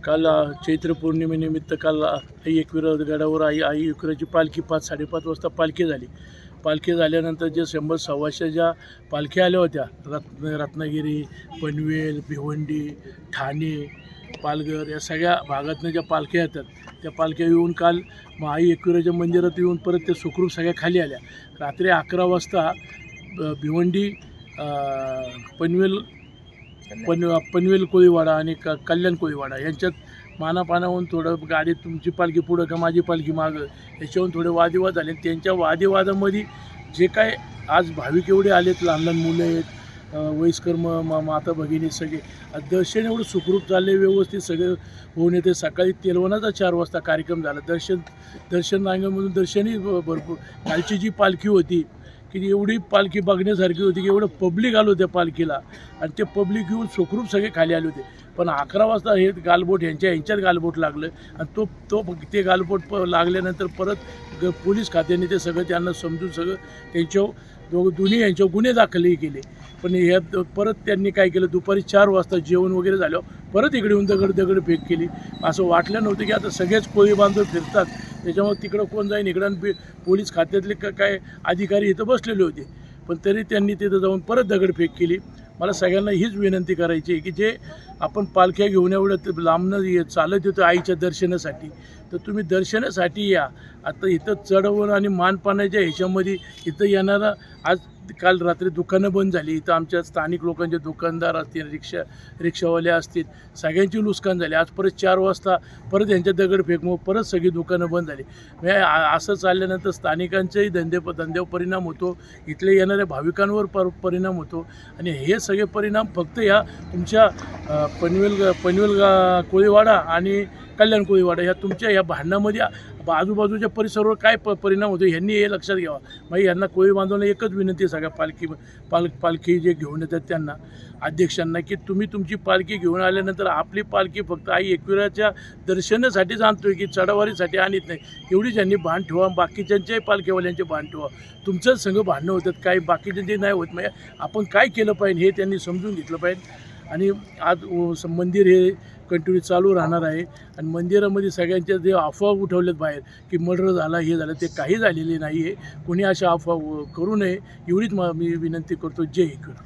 काल चैत्र पौर्णिमेनिमित्त काल आई एकविरा गडावर आई एकविराची पालखी 5-5:30 वाजता पालखी झाली. पालखी झाल्यानंतर जे 100-125 ज्या पालख्या आल्या होत्या रत्नागिरी, पनवेल, भिवंडी, ठाणे, पालघर या सगळ्या भागातनं ज्या पालख्या येतात त्या पालख्या येऊन काल आई एकविराच्या मंदिरात येऊन परत ते सुखरूप सगळ्या खाली आल्या. रात्री 11 वाजता भिवंडी, पनवेल कोळीवाडा आणि कल्याण कोळीवाडा यांच्यात मानापानावरून थोडं गाडी तुमची पालखी पुढं का माझी पालखी मागं याच्यावरून थोडे वादविवाद झाले. त्यांच्या वादविवादामध्ये जे काय आज भाविक एवढे आलेत, लहान लहान मुलं आहेत, वयस्कर माता भगिनी सगळे दर्शन एवढं सुखरूप चालले, व्यवस्थित सगळे होऊन येते. सकाळी तेलवणाचा 4 वाजता कार्यक्रम झाला. दर्शन रांगेमधून दर्शनही भरपूर. कालची जी पालखी होती की एवढी पालखी बघण्यासारखी होती की एवढं पब्लिक आलो त्या पालखीला आणि ते पब्लिक येऊन सुखरूप सगळे खाली आले होते. पण 11 वाजता हे गालबोट यांच्यात गालबोट लागलं आणि ते गालबोट लागल्यानंतर परत पोलीस खात्याने ते सगळं त्यांना समजून सगळं दोन्ही यांच्यावर गुन्हे दाखलही केले. पण ह्या परत त्यांनी काय केलं, दुपारी 4 वाजता जेवण वगैरे झाल्यावर परत इकडे येऊन दगड केली. असं वाटलं नव्हतं की आता सगळेच कोळी बांधव फिरतात त्याच्यामुळे तिकडं कोण जाईन, इकडं पोलीस खात्यातले काय अधिकारी इथं बसलेले होते. पण तरी त्यांनी तिथं जाऊन परत दगडफेक केली. मला सगळ्यांना हीच विनंती करायची आहे की जे आपण पालख्या घेऊन एवढं लांबनं चालत येतो आईच्या दर्शनासाठी, तर तुम्ही दर्शनासाठी या. आता इथं चढवून आणि मानपानाच्या ह्याच्यामध्ये इथं येणारा आज काल रात्री दुकानं बंद झाली. इथं आमच्या स्थानिक लोकांचे दुकानदार असतील, रिक्षावाले असतील, सगळ्यांची नुकसान झाली. आज परत 4 वाजता परत यांच्या दगडफेकमुळे परत सगळी दुकानं बंद झाली. म्हणजे असं चालल्यानंतर स्थानिकांच्याही धंद्यावर परिणाम होतो, इथले येणाऱ्या भाविकांवर परिणाम होतो आणि हे सगळे परिणाम फक्त ह्या तुमच्या पनवेल कोळीवाडा आणि कल्याण कोळीवाडा ह्या तुमच्या ह्या भांडणामध्ये आजूबाजूच्या परिसरावर काय परिणाम होतो ह्यांनी हे लक्षात घ्यावा. मग यांना कोळी बांधवांना एकच विनंती आहे सगळ्या पालखी जे घेऊन येतात त्यांना, अध्यक्षांना, की तुम्ही तुमची पालखी घेऊन आल्यानंतर आपली पालखी फक्त आई एकविराच्या दर्शनासाठीच आणतोय की चढावारीसाठी आणत नाही, एवढीच यांनी भान ठेवा. बाकीच्यांच्याही पालखीवाल्यांचे भान ठेवा. तुमचंच संघ भांडणं होतात, काही बाकीच्यांचे नाही होत. म्हणजे आपण काय केलं पाहिजे हे त्यांनी समजून घेतलं पाहिजे. आणि आज मंदिर हे कंटिन्यू चालू राहणार आहे आणि मंदिरामध्ये सगळ्यांच्या जे अफवा उठवलेत बाहेर की मर्डर झाला, हे झालं, ते काही झालेले नाही आहे. कोणी अशा अफवा करू नये एवढीच मी विनंती करतो. जय एकविरा.